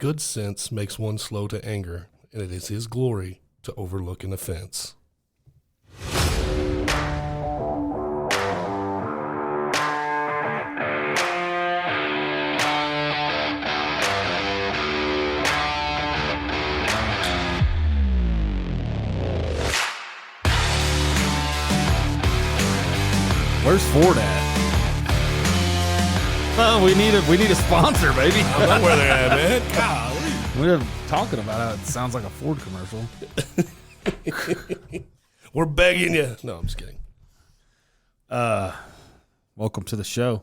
Good sense makes one slow to anger, and it is his glory to overlook an offense. Where's Ford at? Oh, we need a sponsor, baby. I know where they're at, man. Golly. We're talking about how it sounds like a Ford commercial. We're begging you. No, I'm just kidding. Welcome to the show.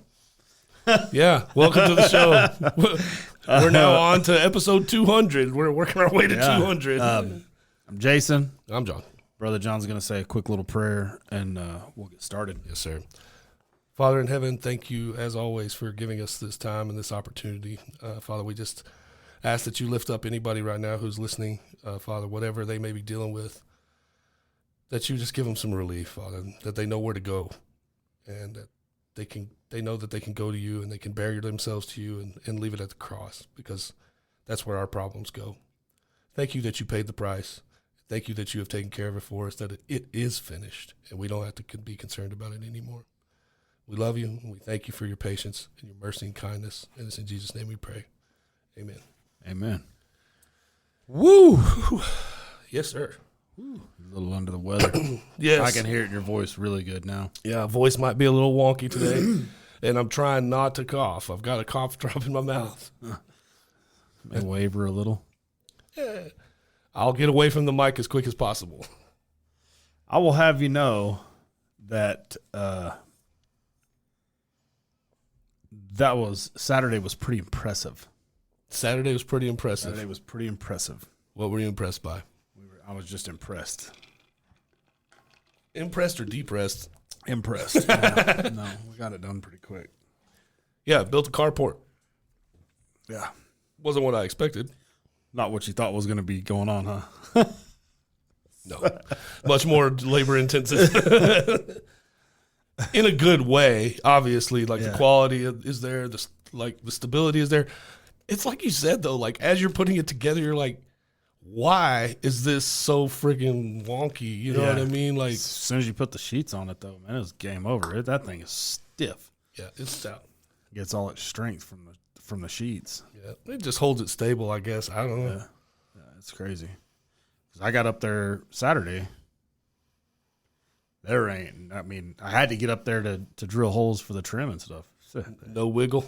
Yeah, welcome to the show. We're now on to episode 200. We're working our way to 200. I'm Jason. I'm John. Brother John's going to say a quick little prayer, and we'll get started. Yes, sir. Father in heaven, thank you, as always, for giving us this time and this opportunity. Father, we just ask that you lift up anybody right now who's listening, Father, whatever they may be dealing with, that you just give them some relief, Father, that they know where to go, and that they know that they can go to you and they can bury themselves to you and leave it at the cross, because that's where our problems go. Thank you that you paid the price. Thank you that you have taken care of it for us, that it is finished, and we don't have to be concerned about it anymore. We love you, and we thank you for your patience and your mercy and kindness. And it's in Jesus' name we pray. Amen. Amen. Woo! Yes, sir. Woo. A little under the weather. Yes. I can hear it in your voice really good now. Yeah, voice might be a little wonky today, and I'm trying not to cough. I've got a cough drop in my mouth. May waver a little. Yeah. I'll get away from the mic as quick as possible. I will have you know that Saturday was pretty impressive. Saturday was pretty impressive. Saturday was pretty impressive. What were you impressed by? I was just impressed. Impressed or depressed? Impressed. No, we got it done pretty quick. Yeah, built a carport. Yeah. Wasn't what I expected. Not what you thought was going to be going on, huh? No. Much more labor intensive. In a good way, obviously. Like, the quality is there, the stability is there. It's like you said, though, like, as you're putting it together, you're like, why is this so friggin' wonky? You know what I mean? Like, as soon as you put the sheets on it, though, man, it's game over. That thing is stiff. Yeah, it's stout. Gets all its strength from the sheets. Yeah, it just holds it stable, I guess. I don't know. Yeah, it's crazy. 'Cause I got up there Saturday. I had to get up there to drill holes for the trim and stuff. No wiggle?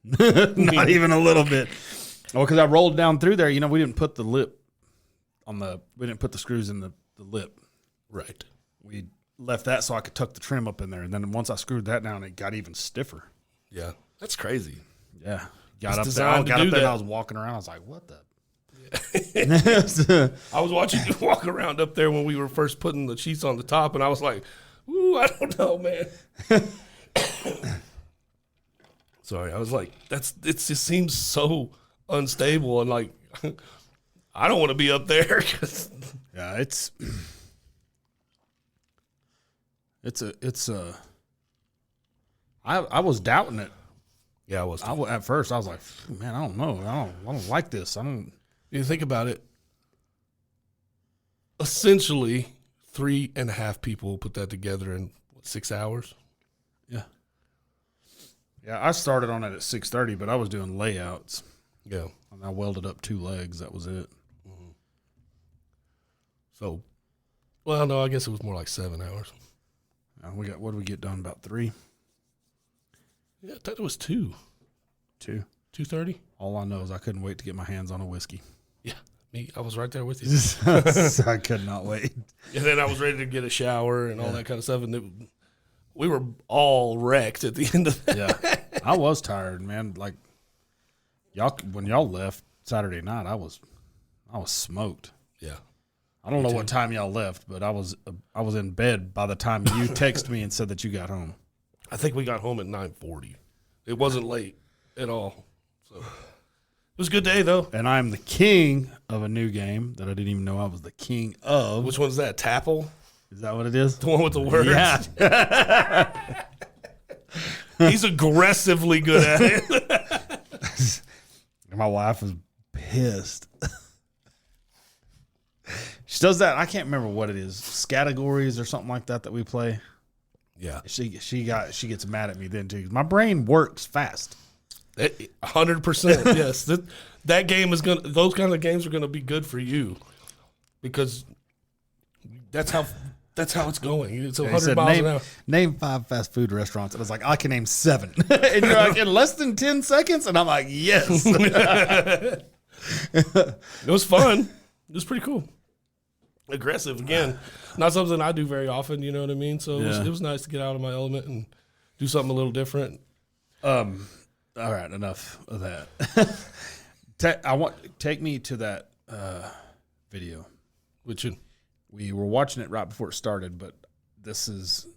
Not even a little bit. Well, because I rolled down through there, we didn't put the lip we didn't put the screws in the lip. Right. We left that so I could tuck the trim up in there. And then once I screwed that down, it got even stiffer. Yeah. That's crazy. Yeah. It's Got up designed to there do that. and I was walking around. I was like, what the? I was watching you walk around up there when we were first putting the sheets on the top, and I was like, ooh, I don't know, man. Sorry, I was like, it just seems so unstable, and like, I don't want to be up there. Yeah, I was doubting it. Yeah, I was. At first, I was like, man, I don't know. I don't like this. You think about it. Essentially, 3.5 people put that together in 6 hours. Yeah. Yeah, I started on it at 6:30, but I was doing layouts. Yeah. And I welded up 2 legs. That was it. Mm-hmm. So, well, no, I guess it was more like 7 hours. What did we get done? About 3? Yeah, I thought it was 2. 2. 2:30? All I know is I couldn't wait to get my hands on a whiskey. Yeah, me. I was right there with you. So I could not wait. And then I was ready to get a shower and all that kind of stuff. And we were all wrecked at the end of that. Yeah, I was tired, man. Like, when y'all left Saturday night, I was smoked. Yeah. I don't know what time y'all left, but I was in bed by the time you texted me and said that you got home. I think we got home at 9:40. It wasn't late at all. So it was a good day, though. And I'm the king of a new game that I didn't even know I was the king of. Which one's that? Tapple? Is that what it is? The one with the words? Yeah. He's aggressively good at it. And my wife was pissed. She does that. I can't remember what it is. Categories or something like that we play. Yeah. She gets mad at me then too. My brain works fast. 100%. Yes. That game is those kind of games are gonna be good for you because that's how it's going. It's 100 miles an hour. Name 5 fast food restaurants. And I was like, I can name 7. And you're like, in less than 10 seconds? And I'm like, yes. It was fun. It was pretty cool. Aggressive again, not something I do very often. You know what I mean? So it was nice to get out of my element and do something a little different. All right, enough of that. Take me to that video. Which we were watching it right before it started, but this is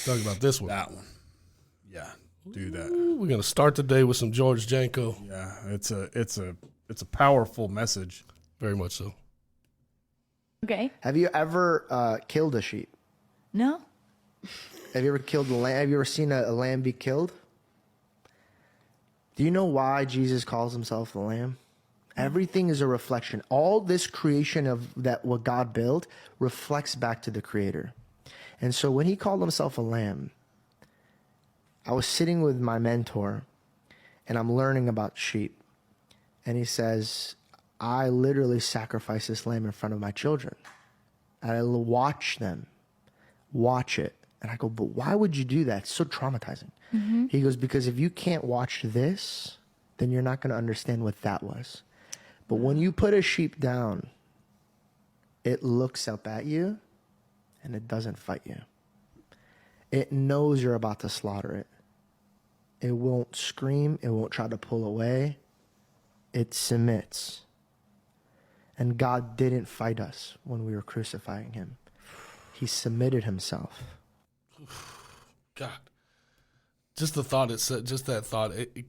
talk about this one. That one, yeah. Do that. Ooh, we're gonna start the day with some George Janko. Yeah, it's a powerful message. Very much so. Okay. Have you ever killed a sheep? No. Have you ever killed a lamb? Have you ever seen a lamb be killed? Do you know why Jesus calls himself the lamb? Everything is a reflection. All this creation of that what God built reflects back to the Creator. And so when he called himself a lamb, I was sitting with my mentor and I'm learning about sheep. And he says, I literally sacrifice this lamb in front of my children. And I watch them, watch it. And I go, but why would you do that? It's so traumatizing. Mm-hmm. He goes, because if you can't watch this, then you're not going to understand what that was. But when you put a sheep down, it looks up at you and it doesn't fight you. It knows you're about to slaughter it. It won't scream. It won't try to pull away. It submits. And God didn't fight us when we were crucifying him. He submitted himself. God, just the thought, just that thought, it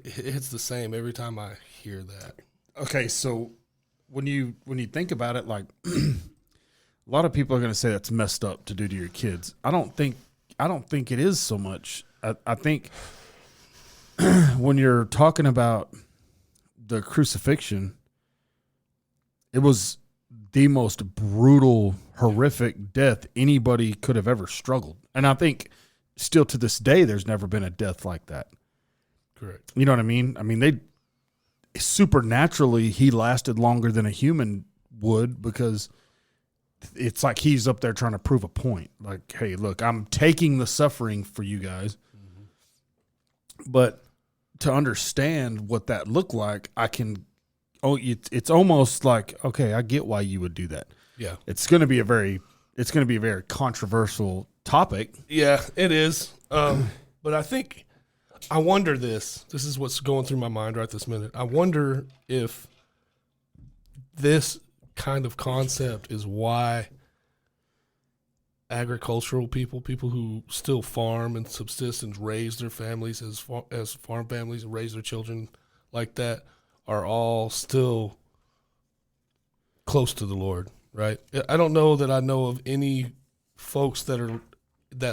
hits the same every time I hear that. Okay, so when you think about it, like a lot of people are going to say that's messed up to do to your kids. I don't think it is so much. I think when you're talking about the crucifixion, it was the most brutal, horrific death anybody could have ever struggled. And I think still to this day, there's never been a death like that. Correct. You know what I mean? I mean, supernaturally, he lasted longer than a human would because it's like he's up there trying to prove a point. Like, hey, look, I'm taking the suffering for you guys. Mm-hmm. But to understand what that looked like, it's almost like, okay, I get why you would do that. Yeah. It's going to be a very controversial topic. Yeah, it is. But I wonder this is what's going through my mind right this minute. I wonder if this kind of concept is why agricultural people who still farm and subsist and raise their families as farm families and raise their children like that are all still close to the Lord, right? I don't know that I know of any folks that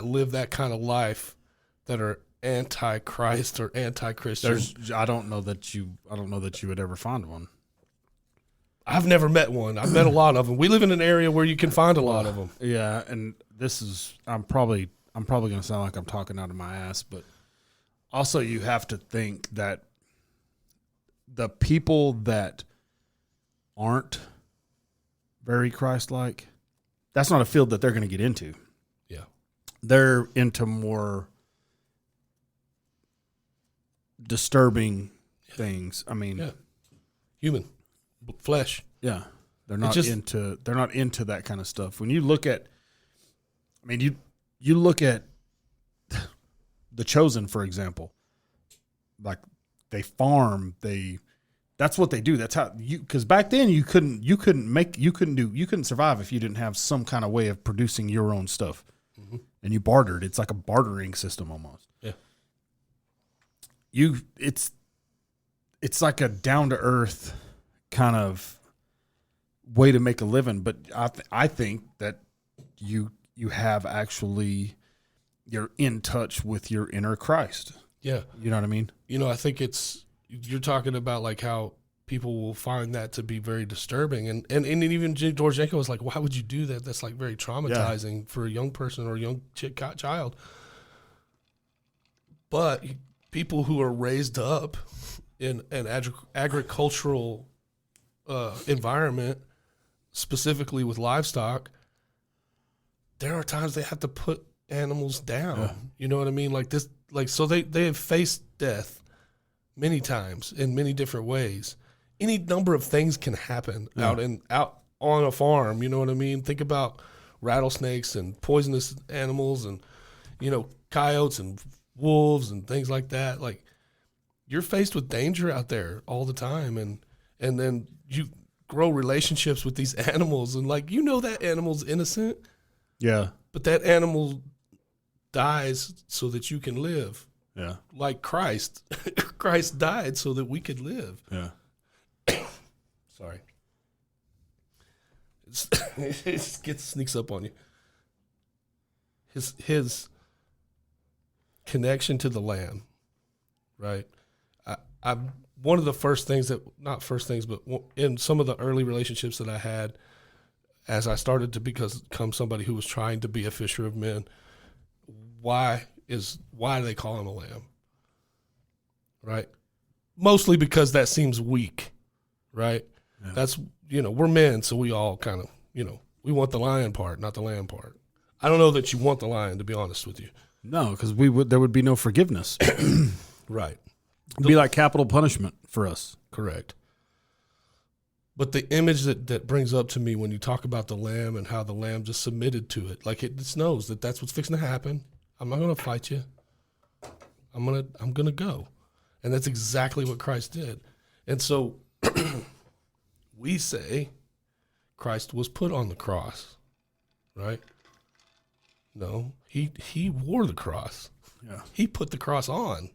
live that kind of life that are anti-Christ or anti-Christian. I don't know that you would ever find one. I've never met one. I've met a lot of them. We live in an area where you can find a lot of them. Yeah, and I'm probably going to sound like I'm talking out of my ass, but also you have to think that the people that aren't very Christ-like, that's not a field that they're going to get into. Yeah. They're into more disturbing things. I mean, human flesh. Yeah. They're not into that kind of stuff. When you look at, I mean, you look at The Chosen, for example, like they farm, that's what they do. That's how because back then you couldn't survive if you didn't have some kind of way of producing your own stuff. Mm-hmm. And you bartered. It's like a bartering system almost. Yeah. It's like a down to earth kind of way to make a living, but I think that you have actually, you're in touch with your inner Christ. Yeah. You know what I mean? I think you're talking about like how people will find that to be very disturbing. And even George Yanko was like, why would you do that? That's like very traumatizing for a young person or a young child. But people who are raised up in an agricultural environment, specifically with livestock, there are times they have to put animals down. Yeah. You know what I mean? Like this, so they have faced death many times in many different ways. Any number of things can happen out on a farm. You know what I mean? Think about rattlesnakes and poisonous animals and, coyotes and wolves and things like that. Like, you're faced with danger out there all the time. And then you grow relationships with these animals and that animal's innocent. Yeah. But that animal dies so that you can live. Yeah. Like Christ. Christ died so that we could live. Yeah. Sorry. It sneaks up on you. His connection to the Lamb, right? I one of the first things not first things, but in some of the early relationships that I had, as I started to become somebody who was trying to be a fisher of men, why do they call him a lamb? Right? Mostly because that seems weak, right? Yeah. That's, we're men, so we all kind of, we want the lion part, not the lamb part. I don't know that you want the lion, to be honest with you. No, because there would be no forgiveness. Right. It'd be like capital punishment for us. Correct. But the image that brings up to me when you talk about the lamb and how the lamb just submitted to it, like it just knows that that's what's fixing to happen. I'm not going to fight you. I'm going to go. And that's exactly what Christ did. And so we say Christ was put on the cross, right? No, he wore the cross. Yeah. He put the cross on.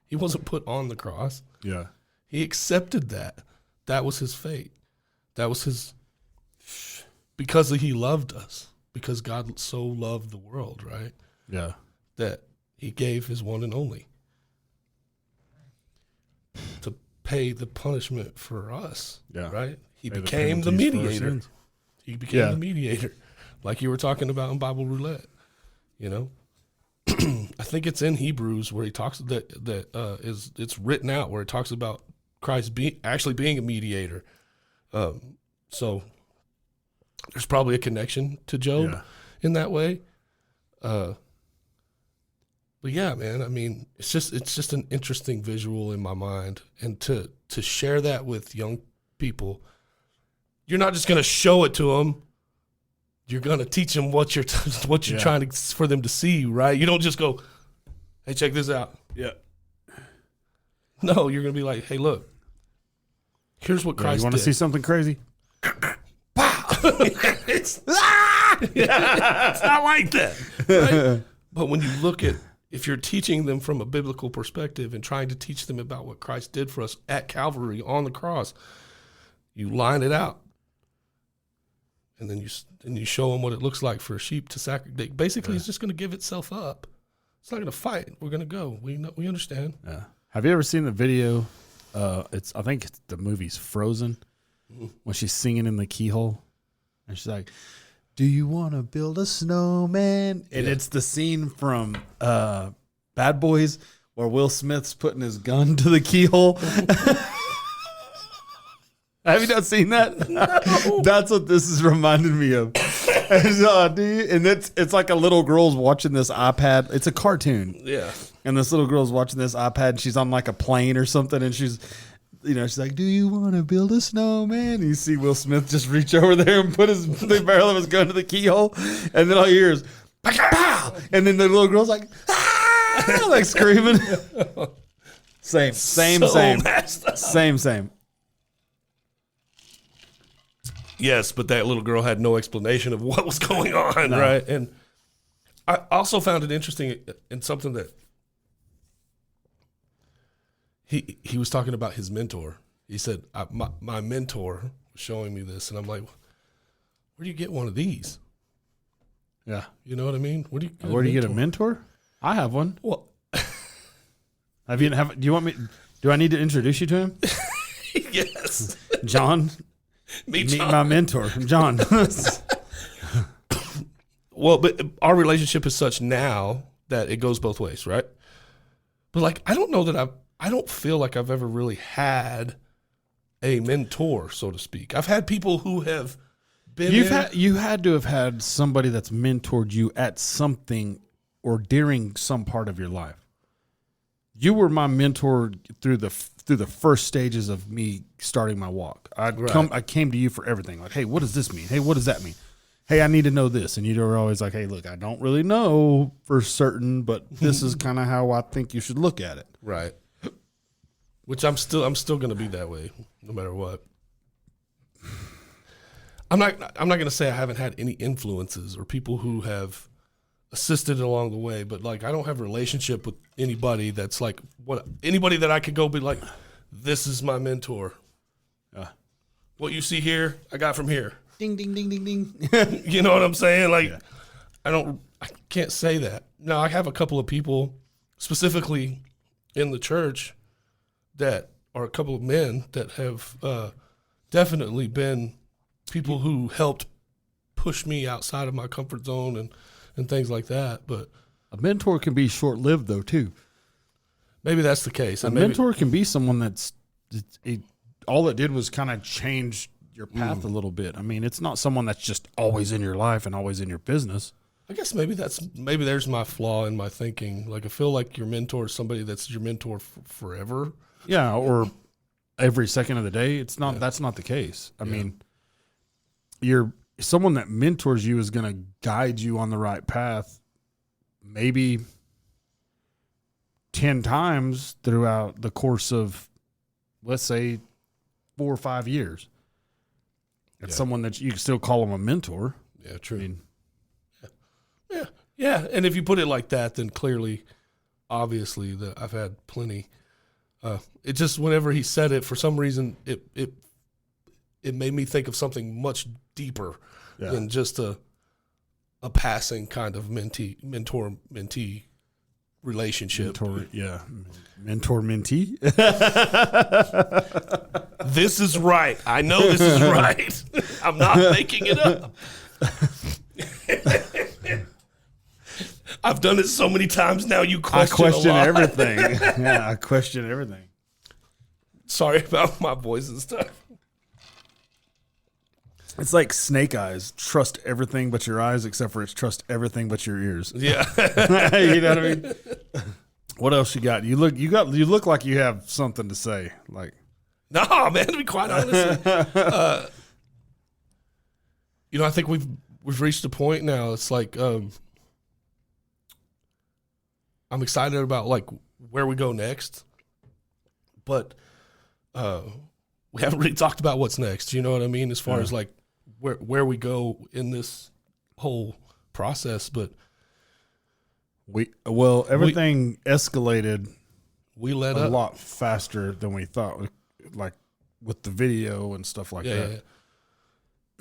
He wasn't put on the cross. Yeah. He accepted that. That was his fate. That was his, because he loved us, because God so loved the world, right? Yeah. That he gave his one and only to pay the punishment for us, right? He became the mediator. He became the mediator, like you were talking about in Bible Roulette, I think it's in Hebrews where he talks it's written out where it talks about Christ actually being a mediator. So there's probably a connection to Job in that way. But yeah, man, I mean, it's just an interesting visual in my mind, and to share that with young people, you're not just going to show it to them. You're going to teach them what you're trying for them to see, right? You don't just go, hey, check this out. Yeah. No, you're going to be like, hey, look, here's what Christ did. You want to see something crazy? It's not like that. Right? But when you look at, if you're teaching them from a biblical perspective and trying to teach them about what Christ did for us at Calvary on the cross, you line it out. And then you show them what it looks like for a sheep to sacrifice. Basically, it's just going to give itself up. It's not going to fight. We're going to go. We understand. Yeah. Have you ever seen the video? I think the movie's Frozen, when she's singing in the keyhole, and she's like, "Do you want to build a snowman?" And it's the scene from Bad Boys where Will Smith's putting his gun to the keyhole. Have you not seen that? No. That's what this is reminding me of. And it's like a little girl's watching this iPad. It's a cartoon. Yeah. And this little girl's watching this iPad, and she's on like a plane or something, and she's like, "Do you want to build a snowman?" And you see Will Smith just reach over there and put the barrel of his gun to the keyhole, and then all you hear is, "Pow!" And then the little girl's like, "Ah!" like screaming. Same. Yes, but that little girl had no explanation of what was going on, right? And I also found it interesting in something that he was talking about his mentor. He said, my mentor was showing me this, and I'm like, where do you get one of these? Yeah. You know what I mean? Where do you get a mentor? I have one. Well, Do you want me? Do I need to introduce you to him? Yes. John. Meet my mentor, John. Well, but our relationship is such now that it goes both ways, right? But like, I don't know that I don't feel like I've ever really had a mentor, so to speak. I've had people who have been You had to have had somebody that's mentored you at something or during some part of your life. You were my mentor through the first stages of me starting my walk. I came to you for everything. Like, hey, what does this mean? Hey, what does that mean? Hey, I need to know this. And you were always like, hey, look, I don't really know for certain, but this is kind of how I think you should look at it. Right. Which I'm still going to be that way no matter what. I'm not going to say I haven't had any influences or people who have assisted along the way, but like, I don't have a relationship with anybody that's like anybody that I could go be like, this is my mentor. What you see here, I got from here. Ding, ding, ding, ding, ding. You know what I'm saying? Like, I can't say that. Now, I have a couple of people specifically in the church that are a couple of men that have definitely been people who helped push me outside of my comfort zone and things like that. But a mentor can be short-lived, though, too. maybe that's the case. A mentor can be someone that's all it did was kind of change your path a little bit. I mean, it's not someone that's just always in your life and always in your business. I guess maybe there's my flaw in my thinking. Like, I feel like your mentor is somebody that's your mentor forever. Yeah, or every second of the day. It's not. That's not the case. I mean, someone that mentors you is going to guide you on the right path, maybe 10 times throughout the course of, let's say, 4 or 5 years. It's someone that you can still call them a mentor. Yeah, true. I mean, yeah. And if you put it like that, then clearly, obviously, that I've had plenty. It just, whenever he said it, for some reason, it made me think of something much deeper than just a passing kind of mentor-mentee relationship. Mentor-mentee. This is right. I know this is right. I'm not making it up. I've done it so many times now. You question a lot. Everything. Yeah, I question everything. Sorry about my voice and stuff. It's like Snake Eyes. Trust everything but your eyes, except for it's trust everything but your ears. Yeah. You know what I mean? What else you got? You look like you have something to say. Like, no, man, to be quite honest. I think we've reached a point now. It's like I'm excited about like where we go next, but we haven't really talked about what's next. You know what I mean? As far as like where we go in this whole process, but everything escalated. We let a up lot faster than we thought, like with the video and stuff like that. Yeah.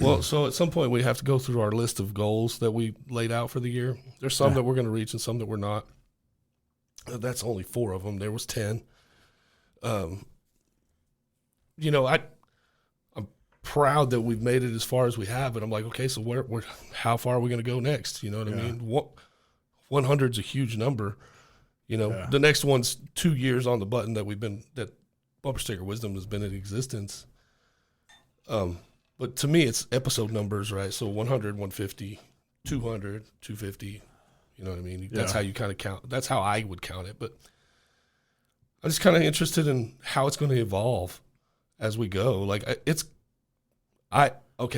Well, so at some point we have to go through our list of goals that we laid out for the year. There's some that we're going to reach and some that we're not. That's only 4 of them. There was 10. I'm proud that we've made it as far as we have, but I'm like, okay, so how far are we going to go next? You know what I mean? 100's a huge number. The next one's 2 years on the button that Bumper Sticker Wisdom has been in existence. But to me, it's episode numbers, right? So 100, 150, 200, 250. You know what I mean? That's how you kind of count. That's how I would count it. But I'm just kind of interested in how it's going to evolve as we go. Like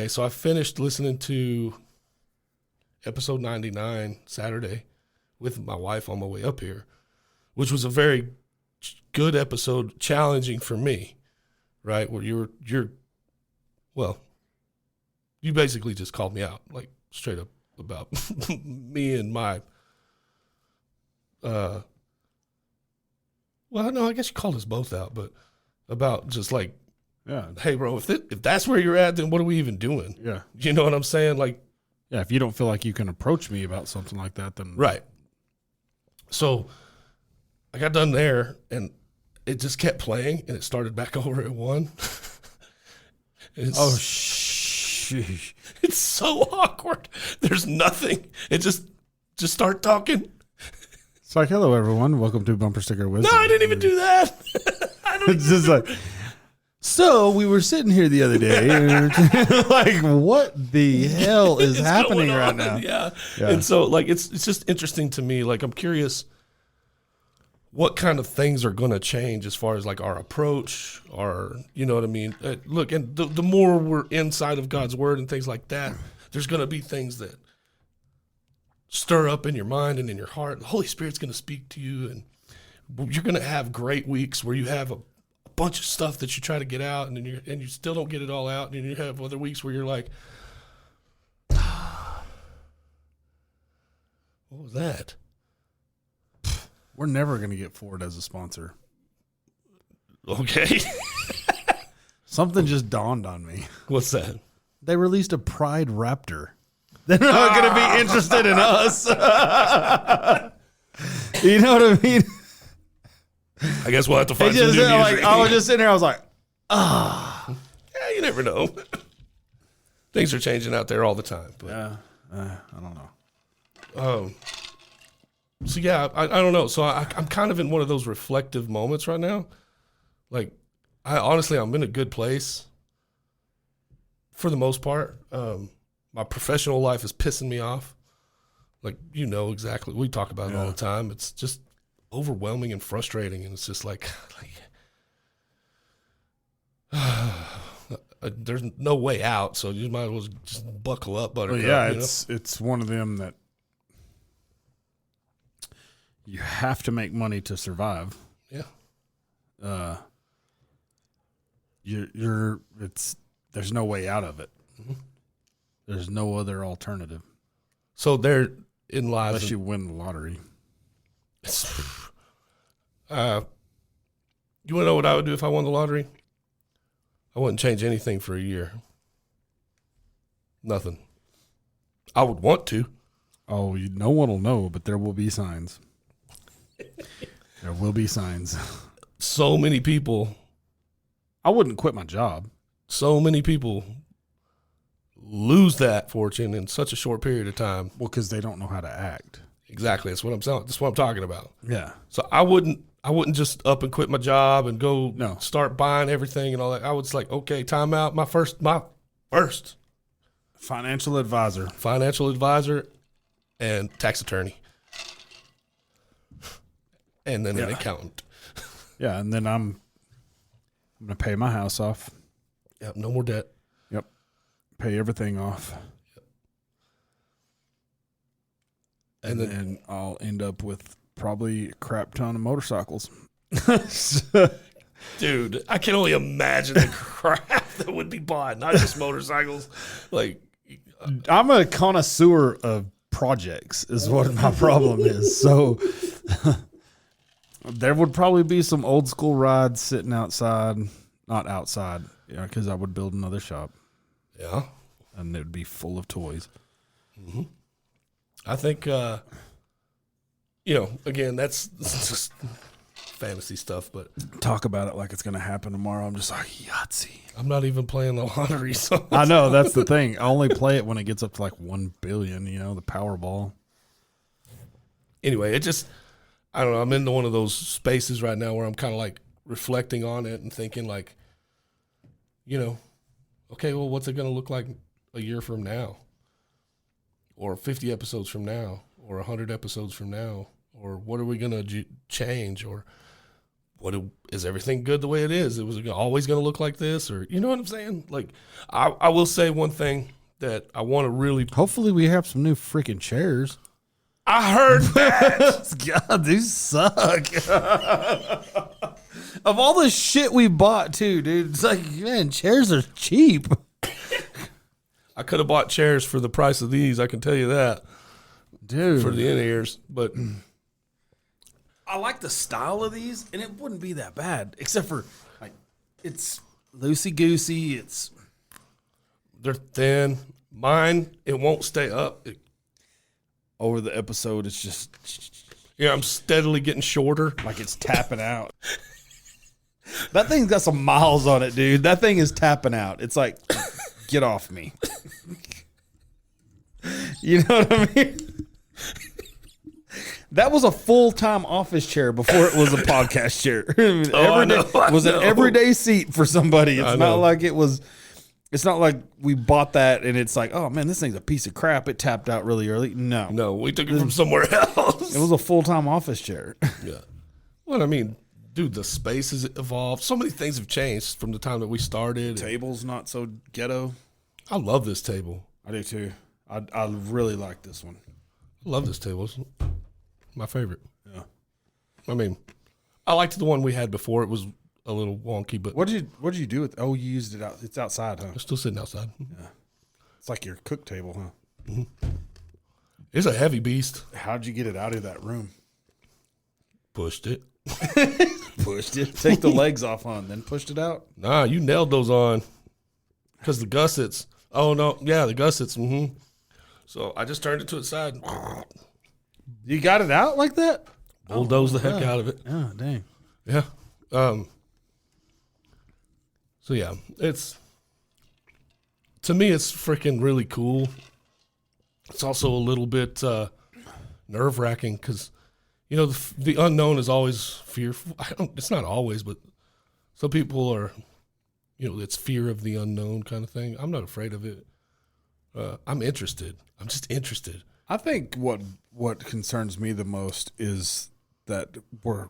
so I finished listening to episode 99 Saturday with my wife on my way up here, which was a very good episode, challenging for me, right? Where you basically just called me out, like straight up about me and my, I guess you called us both out, but about just like, hey bro, if that's where you're at, then what are we even doing? Yeah. You know what I'm saying? Like, yeah, if you don't feel like you can approach me about something like that, then right. So I got done there, and it just kept playing, and it started back over at 1. It's, sheesh. it's so awkward. There's nothing. It just start talking. It's like, hello, everyone. Welcome to Bumper Sticker Wisdom. No, I didn't even do that. I don't It's just like, so we were sitting here the other day. And like, what the hell is It's happening going right on. now? Yeah. Yeah. And so, like, it's just interesting to me. Like, I'm curious what kind of things are going to change as far as like our approach, or you know what I mean. Look, and the more we're inside of God's word and things like that, there's going to be things that stir up in your mind and in your heart. The Holy Spirit's going to speak to you, and you're going to have great weeks where you have a bunch of stuff that you try to get out, and then you still don't get it all out, and then you have other weeks where you're like, what was that? We're never going to get Ford as a sponsor. Okay. Something just dawned on me. What's that? They released a Pride Raptor. They're not going to be interested in us. You know what I mean? I guess we'll have to find It some just, new like, music. I was just sitting there. I was like, Yeah, you never know. Things are changing out there all the time. But, I don't know. so yeah, I don't know. So I'm kind of in one of those reflective moments right now. Like, I'm in a good place for the most part. My professional life is pissing me off. Like, you know exactly. We talk about it all the time. It's just overwhelming and frustrating, and it's just like there's no way out. So you might as well just buckle up, buttercup. But yeah, you know? it's one of them that you have to make money to survive. Yeah. There's no way out of it. Mm-hmm. There's no other alternative So therein lies. unless you win the lottery. You want to know what I would do if I won the lottery? I wouldn't change anything for a year. Nothing. I would want to. Oh, no one will know, but there will be signs. There will be signs. So many people I wouldn't quit my job. lose that fortune in such a short period of time. Well, because they don't know how to act. Exactly. That's what I'm saying. That's what I'm talking about. Yeah. So I wouldn't just up and quit my job and go No. start buying everything and all that. I was like, okay, time out. My first Financial advisor. financial advisor and tax attorney. And then an accountant. Yeah, and then I'm gonna pay my house off. Yep, no more debt. Yep. Pay everything off. And then I'll end up with probably a crap ton of motorcycles. Dude, I can only imagine the crap that would be bought, not just motorcycles. Like, I'm a connoisseur of projects is what my problem is. So there would probably be some old school rides sitting outside, not outside, because I would build another shop yeah, and it would be full of toys. I think, again, that's just fantasy stuff, but Talk about it like it's going to happen tomorrow. I'm just like, Yahtzee. I'm not even playing the lottery. So I know, that's the thing. I only play it when it gets up to like 1 billion, the Powerball. anyway, I don't know. I'm into one of those spaces right now where I'm kind of like reflecting on it and thinking like, okay, well, what's it going to look like a year from now? Or 50 episodes from now, or 100 episodes from now, or what are we going to change, or is everything good the way it is? It was always going to look like this, or you know what I'm saying? Like, I will say one thing that I want to really. Hopefully we have some new freaking chairs. I heard that. God, these suck. Of all the shit we bought too, dude, it's like, man, chairs are cheap. I could have bought chairs for the price of these. I can tell you that, Dude. for the in-ears, but. I like the style of these, and it wouldn't be that bad, except for like it's loosey goosey. It's They're thin. Mine, it won't stay up. over the episode. It's just Yeah, I'm steadily getting shorter. Like it's tapping out. That thing's got some miles on it, dude. That thing is tapping out. It's like, get off me. You know what I mean? That was a full-time office chair before it was a podcast chair. I was an everyday seat for somebody. It's I not know. like it was. It's not like we bought that and it's like, oh man, this thing's a piece of crap. It tapped out really early. No, We took it from somewhere else. it was a full-time office chair. Yeah. Well, I mean, dude, the space has evolved. So many things have changed from the time that we started. Table's not so ghetto. I love this table. I do too. I really like this one. I love this table. It's my favorite. Yeah. I mean, I liked the one we had before. It was a little wonky, but What did you do with? Oh, you used it out. It's outside, huh? I'm still sitting outside. It's like your cook table, huh? It's a heavy beast. How'd you get it out of that room? Pushed it. Pushed it. Take the legs off on, then pushed it out. Nah, you nailed those on. Because the gussets. Oh, no. Yeah, the gussets. Mm-hmm. So I just turned it to its side. You got it out like that? Bulldoze the heck out of it. Oh, dang. Yeah. So yeah, to me, it's freaking really cool. It's also a little bit nerve wracking because, you know, the unknown is always fearful. It's not always, but some people are, you know, it's fear of the unknown kind of thing. I'm not afraid of it. I'm interested. I'm just interested. I think what concerns me the most is that what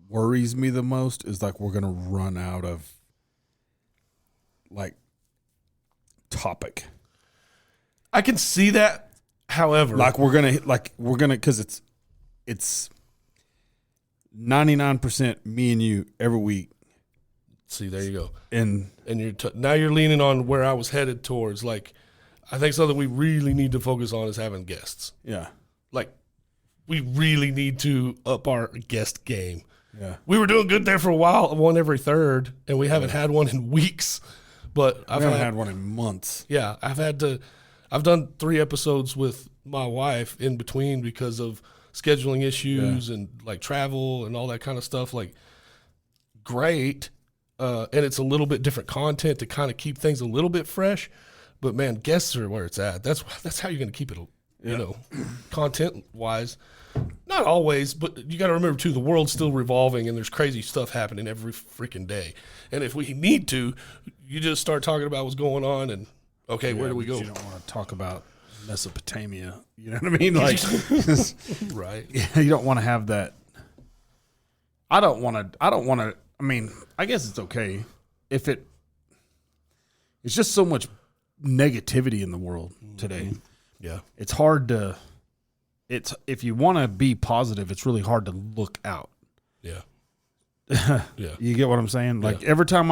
worries me the most is like we're gonna run out of like topic. I can see that. However, Like we're gonna because it's 99% me and you every week. see, there you go. And And now you're leaning on where I was headed towards. Like, I think something we really need to focus on is having guests. yeah, Like, we really need to up our guest game. yeah. We were doing good there for a while, one every third, and we haven't had one in weeks. But I haven't had one in months. yeah, I've done 3 episodes with my wife in between because of scheduling issues and like travel and all that kind of stuff. Like, great. And it's a little bit different content to kind of keep things a little bit fresh. But man, guests are where it's at. That's how you're going to keep it, you know, content wise. Not always, but you got to remember too, the world's still revolving and there's crazy stuff happening every freaking day. And if we need to, you just start talking about what's going on and okay, where do we go? You don't want to talk about Mesopotamia. You know what I mean? Like, Right. you don't want to have that. I don't want to. I mean, I guess it's okay if it's just so much negativity in the world today. Yeah. It's hard to. If you want to be positive, it's really hard to look out. Yeah. Yeah. You get what I'm saying? Like Yeah. every time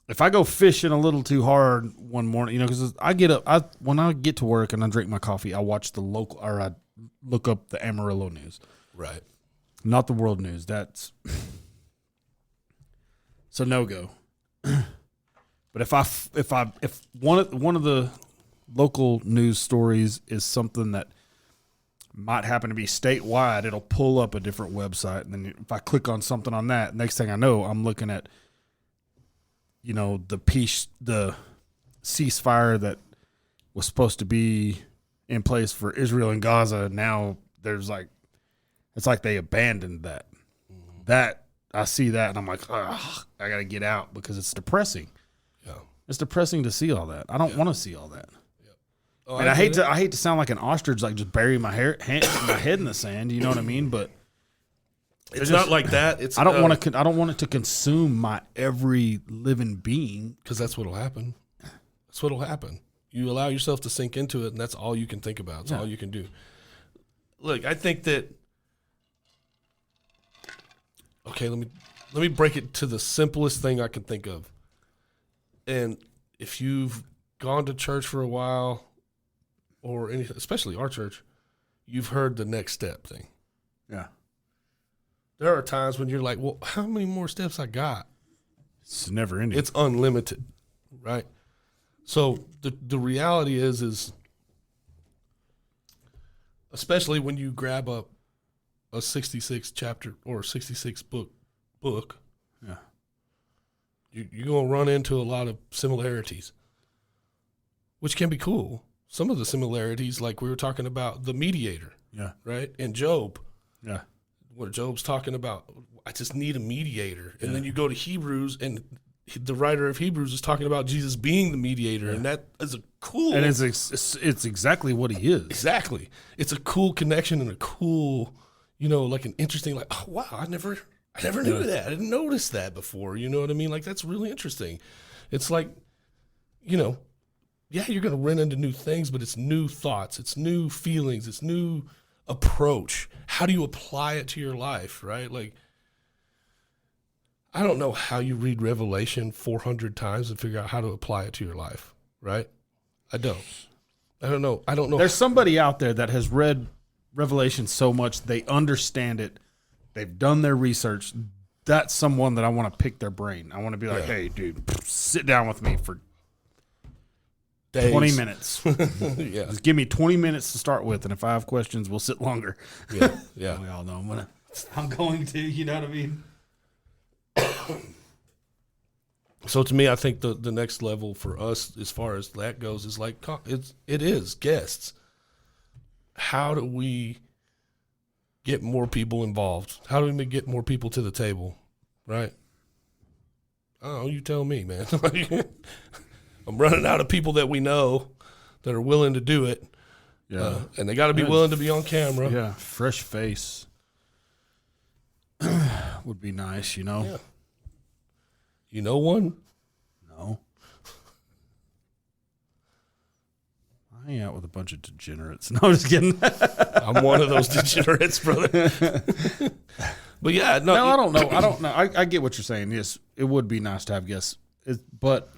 if I go fishing a little too hard one morning, you know, because I get up, when I get to work and I drink my coffee, I watch I look up the Amarillo news, Right. not the world news. That's so no go. But if one of the local news stories is something that might happen to be statewide, it'll pull up a different website, and then if I click on something on that, next thing I know, I'm looking at, you know, the ceasefire that was supposed to be in place for Israel and Gaza. Now there's it's like they abandoned that. Mm-hmm. That I see that and I'm like, ugh, I got to get out because it's depressing. Yeah. It's depressing to see all that. I don't want to see all that. Oh, And I hate to sound like an ostrich, like just bury my head in the sand. You know what I mean? But It's not like that. It's I don't want to. I don't want it to consume my every living being. because that's what'll happen. That's what'll happen. You allow yourself to sink into it, and that's all you can think about. It's all you can do. Look, I think that. Okay, let me break it to the simplest thing I can think of. And if you've gone to church for a while, or anything, especially our church, you've heard the next step thing. Yeah, There are times when you're like, well, how many more steps I got? it's never ending. It's unlimited, right? So the reality is especially when you grab a 66 chapter or 66 book, Yeah. you're going to run into a lot of similarities, which can be cool. Some of the similarities, like we were talking about the mediator, Yeah. right? And Job, Yeah. where Job's talking about, I just need a mediator. And then you go to Hebrews, and the writer of Hebrews is talking about Jesus being the mediator. And that is a cool. And it's exactly what he is. Exactly. It's a cool connection and a cool, like an interesting, like, oh, wow, I never knew that. I didn't notice that before. You know what I mean? Like, that's really interesting. It's like, yeah, you're going to run into new things, but it's new thoughts. It's new feelings. It's new approach. How do you apply it to your life, right? Like, I don't know how you read Revelation 400 times and figure out how to apply it to your life, right? I don't know. There's somebody out there that has read Revelation so much they understand it. They've done their research. That's someone that I want to pick their brain. I want to be like, hey, dude, sit down with me for Days. 20 minutes. Yeah. Just give me 20 minutes to start with, and if I have questions, we'll sit longer. Yeah. Yeah. We all know I'm going to, you know what I mean? So to me, I think the next level for us, as far as that goes, is like it is guests. How do we get more people involved? How do we get more people to the table? Right? Oh, you tell me, man. I'm running out of people that we know that are willing to do it. Yeah. And they got to be willing to be on camera. Yeah. Fresh face would be nice, Yeah. You know one? No. I hang out with a bunch of degenerates. No, I'm just kidding. I'm one of those degenerates, brother. But yeah, No, I don't know. I get what you're saying. Yes, it would be nice to have guests. But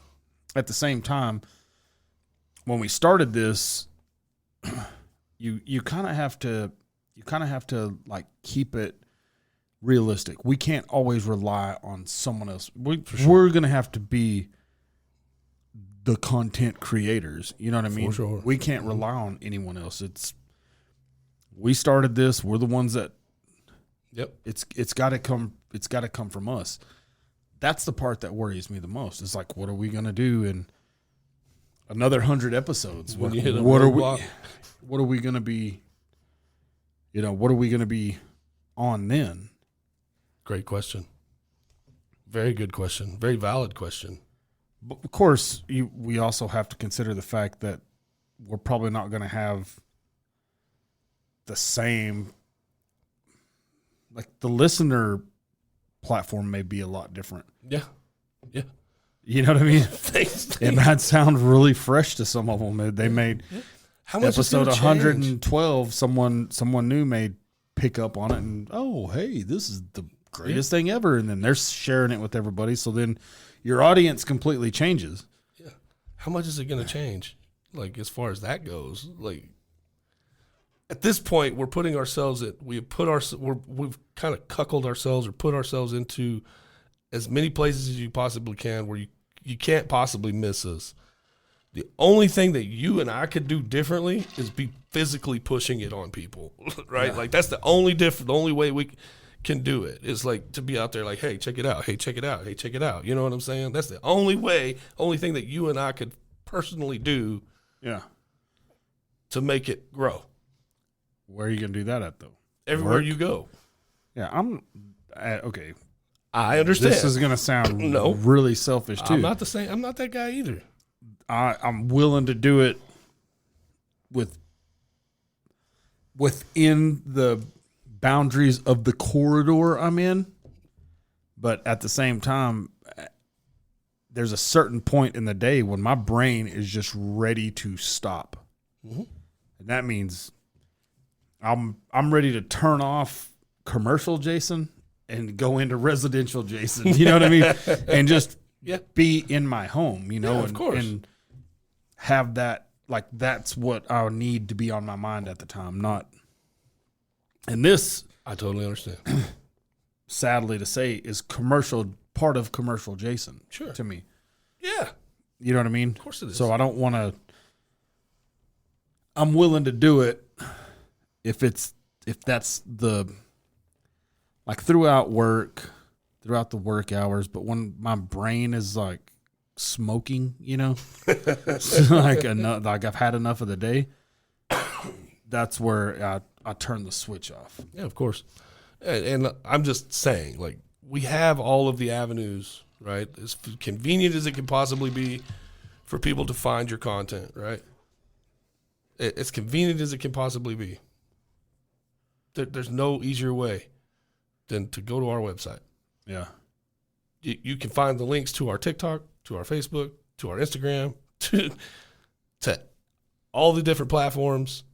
at the same time, when we started this, you kind of have to like keep it realistic. We can't always rely on someone else. We're going to have to be the content creators. You know what I mean? For sure. We can't rely on anyone else. We started this. We're the ones that. Yep. It's got to come. It's got to come from us. That's the part that worries me the most. It's like, what are we going to do in another 100 episodes? When you hit a what are roadblock. what are we going to be? What are we going to be on then? Great question. Very good question. Very valid question. But of course, we also have to consider the fact that we're probably not going to have the same. Like the listener platform may be a lot different. Yeah. Yeah. You know what I mean? Thanks. It might sound really fresh to some of them. They made How much episode is gonna change? 112. Someone new may pick up on it and, oh, hey, this is the greatest thing ever. And then they're sharing it with everybody. So then your audience completely changes. Yeah. How much is it going to change? Like, as far as that goes, like, at this point, we're putting ourselves we've kind of cuckolded ourselves or put ourselves into as many places as you possibly can where you can't possibly miss us. The only thing that you and I could do differently is be physically pushing it on people, right? Yeah. Like, that's the only way we can do it is like to be out there like, hey, check it out. Hey, check it out. Hey, check it out. You know what I'm saying? That's the only thing that you and I could personally do. Yeah. To make it grow. Where are you going to do that at, though? Everywhere you go. Yeah, okay. I understand. This is going to sound really selfish, too. I'm not that guy either. I'm willing to do it within the boundaries of the corridor I'm in. But at the same time, there's a certain point in the day when my brain is just ready to stop. Mm-hmm. And that means I'm ready to turn off commercial Jason and go into residential Jason. You know what I mean? And just be in my home, of course. And have that, like, that's what I need to be on my mind at the time, not. And this, I totally understand. Sadly to say, is part of commercial Jason. Sure. To me. Yeah. You know what I mean? Of course it is. So I don't want to. I'm willing to do it if that's the like throughout the work hours, but when my brain is like smoking, so like I've had enough of the day, that's where I turn the switch off. Yeah, of course. And I'm just saying, like, we have all of the avenues, right? As convenient as it can possibly be for people to find your content, right? As convenient as it can possibly be. There's no easier way than to go to our website. Yeah. You can find the links to our TikTok, to our Facebook, to our Instagram, to all the different platforms,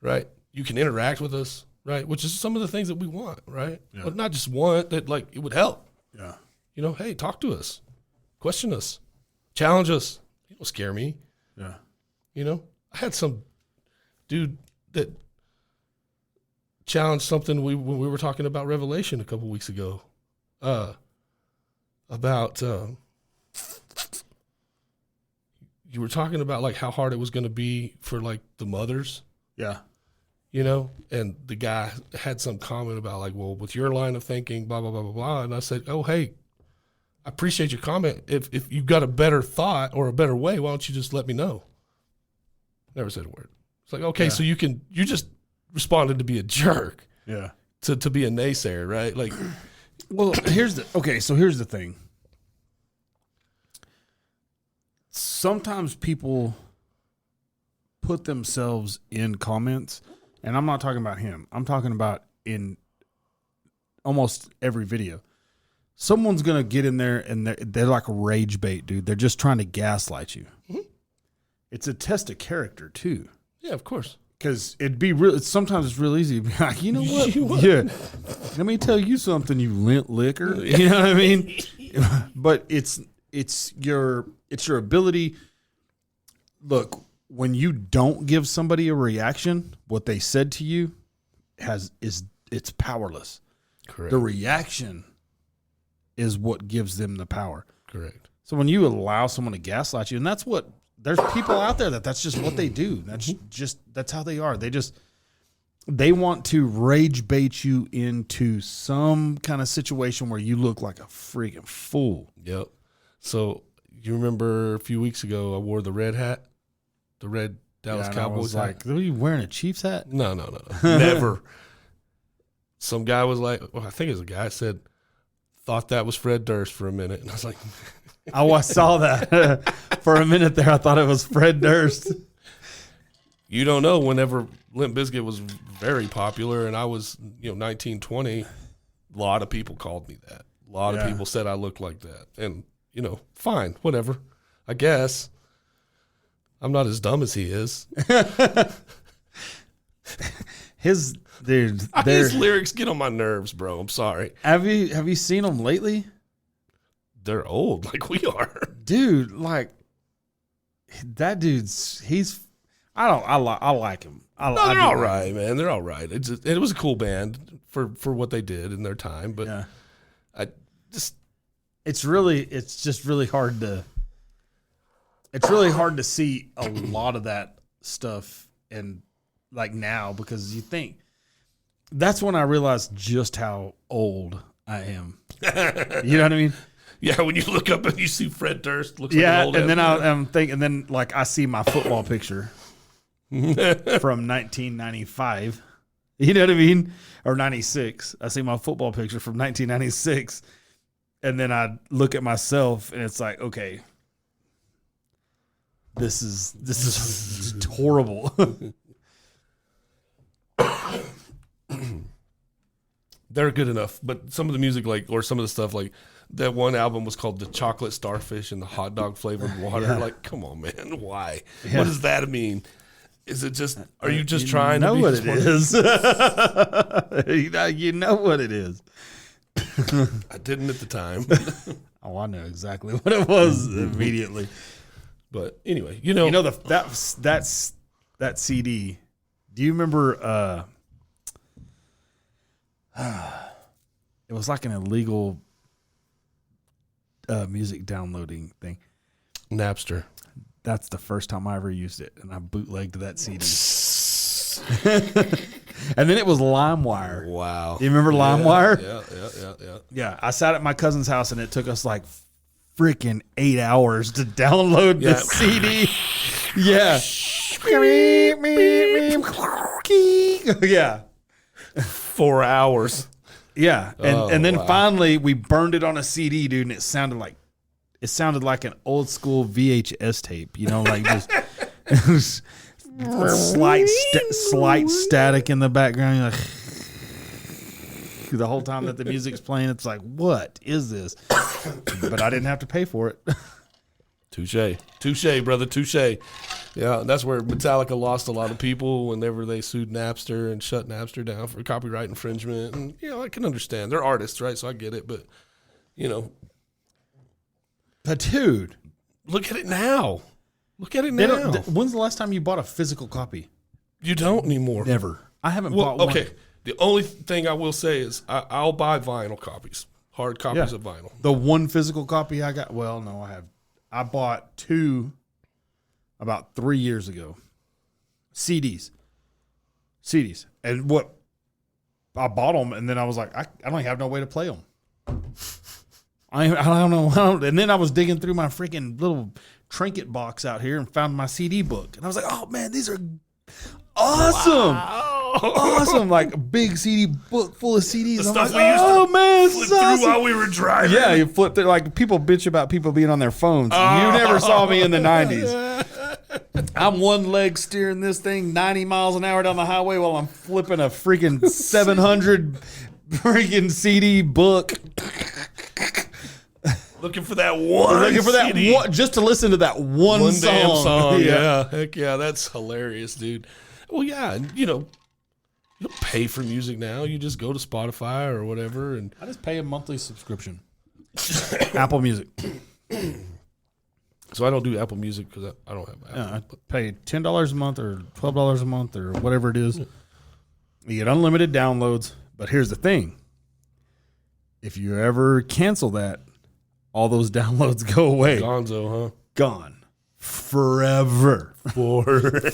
right? You can interact with us, right? Which is some of the things that we want, right? Yeah. But not just want, that like it would help. Yeah. Hey, talk to us, question us, challenge us. You don't scare me. Yeah. I had some dude that challenged something when we were talking about Revelation a couple weeks ago, about you were talking about like how hard it was going to be for like the mothers, Yeah. and the guy had some comment about like, well, with your line of thinking, blah, blah, blah, blah, blah. And I said, oh, hey, I appreciate your comment. If you've got a better thought or a better way, why don't you just let me know? Never said a word. It's like, okay, so you just responded to be a jerk, Yeah. to be a naysayer, right? Like, Well, here's the thing. Sometimes people put themselves in comments, and I'm not talking about him. I'm talking about in almost every video. Someone's going to get in there and they're like rage bait, dude. They're just trying to gaslight you. Mm-hmm. It's a test of character too. yeah, of course. Because it'd be real. Sometimes it's real easy to be like, you know what? Yeah, let me tell you something, you lint liquor. You know what I mean? But it's your ability. Look, when you don't give somebody a reaction, what they said to you it's powerless. Correct. The reaction is what gives them the power. Correct. So when you allow someone to gaslight you, and that's what. There's people out there that's just what they do. That's how they are. They want to rage bait you into some kind of situation where you look like a freaking fool. Yep. So you remember a few weeks ago I wore the red hat, the red Dallas Cowboys hat. Like, are you wearing a Chiefs hat? No, never. Some guy was like, well, I think it was a guy said, thought that was Fred Durst for a minute, and I was like. Oh, I saw that. For a minute there, I thought it was Fred Durst. You don't know, whenever Limp Bizkit was very popular and I was, 19, 20, a lot of people called me that. A lot of people said I looked like that. And, fine, whatever. I guess. I'm not as dumb as he is. His lyrics get on my nerves, bro. I'm sorry. Have you seen him lately? They're old, like we are. Dude, like that dude's I like him. They're all right, man. They're all right. It was a cool band for what they did in their time, but yeah. It's just really hard to see a lot of that stuff and like now, because you think that's when I realized just how old I am. You know what I mean? Yeah, when you look up and you see Fred Durst, looks like yeah, an old and then I'm thinking, and then like I see my football picture from 1995. You know what I mean? Or 96. I see my football picture from 1996, and then I look at myself, and it's like, okay, this is horrible. They're good enough, but some of the music, like, or some of the stuff, like that one album was called the Chocolate Starfish and the Hot Dog Flavored Water. Yeah. Like, come on, man, why? Yeah. What does that mean? Is it just? Are you just trying to know be what it smart? is? You know what it is. I didn't at the time. Oh, I know exactly what it was immediately. But anyway, that CD. Do you remember? It was like an illegal music downloading thing. Napster. That's the first time I ever used it, and I bootlegged that CD. And then it was LimeWire. Wow. You remember LimeWire? Yeah. Yeah, I sat at my cousin's house and it took us like freaking 8 hours to download the CD. Yeah. Yeah. 4 hours. Yeah. And then wow. finally we burned it on a CD, dude, and it sounded like an old school VHS tape, you know, like just it was slight static in the background. You're like, the whole time that the music's playing, it's like, what is this? But I didn't have to pay for it. Touche, brother, touche. Yeah, that's where Metallica lost a lot of people whenever they sued Napster and shut Napster down for copyright infringement. And, I can understand. They're artists, right? So I get it. But, But dude, look at it now. When's the last time you bought a physical copy? You don't anymore. Never. I haven't bought one. Okay. The only thing I will say is I'll buy vinyl copies, hard copies of vinyl. The one physical copy I got, I bought 2 about 3 years ago. CDs. And I bought them, and then I was like, I don't have no way to play them. I don't know. And then I was digging through my freaking little trinket box out here and found my CD book. And I was like, oh, man, these are awesome. Wow. Awesome. Like a big CD book full of CDs. The stuff we used to flip through while we were driving. Yeah, you flip through. Like people bitch about people being on their phones. You never saw me in the 90s. I'm one leg steering this thing 90 miles an hour down the highway while I'm flipping a freaking 700 freaking CD book. Looking for that one CD. Just to listen to that one song. Damn song. Yeah. Heck yeah, that's hilarious, dude. Well, yeah, you don't pay for music now. You just go to Spotify or whatever. And I just pay a monthly subscription. Apple Music. So I don't do Apple Music because I don't have Apple. Yeah, I pay $10 a month or $12 a month or whatever it is. You get unlimited downloads. But here's the thing. If you ever cancel that, all those downloads go away. Gonzo, huh? Gone. Forever. Forever.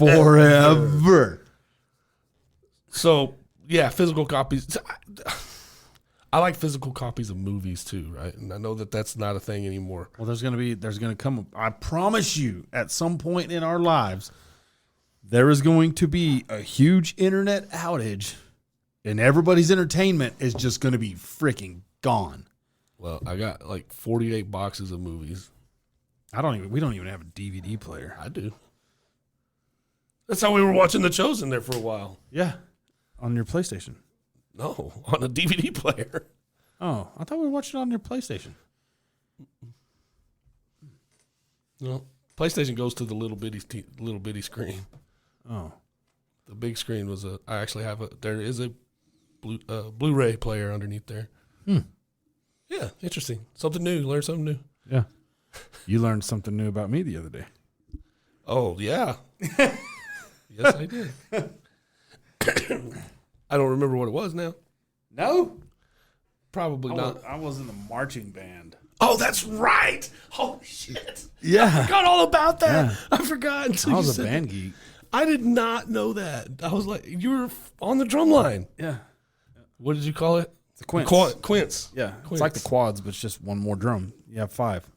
So, yeah, physical copies. I like physical copies of movies too, right? And I know that that's not a thing anymore. Well, there's going to come, I promise you, at some point in our lives, there is going to be a huge internet outage and everybody's entertainment is just going to be freaking gone. Well, I got like 48 boxes of movies. We don't even have a DVD player. I do. That's how we were watching The Chosen there for a while. Yeah. On your PlayStation. No, on a DVD player. Oh, I thought we were watching it on your PlayStation. No, PlayStation goes to the little bitty screen. Oh. The big screen was there is a Blu-ray player underneath there. Yeah, interesting. Something new. Learn something new. Yeah. You learned something new about me the other day. Oh, yeah. Yes, I did. I don't remember what it was now. No? Probably not. I was in the marching band. Oh, that's right. Holy shit. Yeah. I forgot all about that. Yeah. I forgot until I was you a said band that. geek. I did not know that. I was like, you were on the drum line. Yeah. What did you call it? The quince. Quince. Yeah. Quince. It's like the quads, but it's just one more drum. You have 5.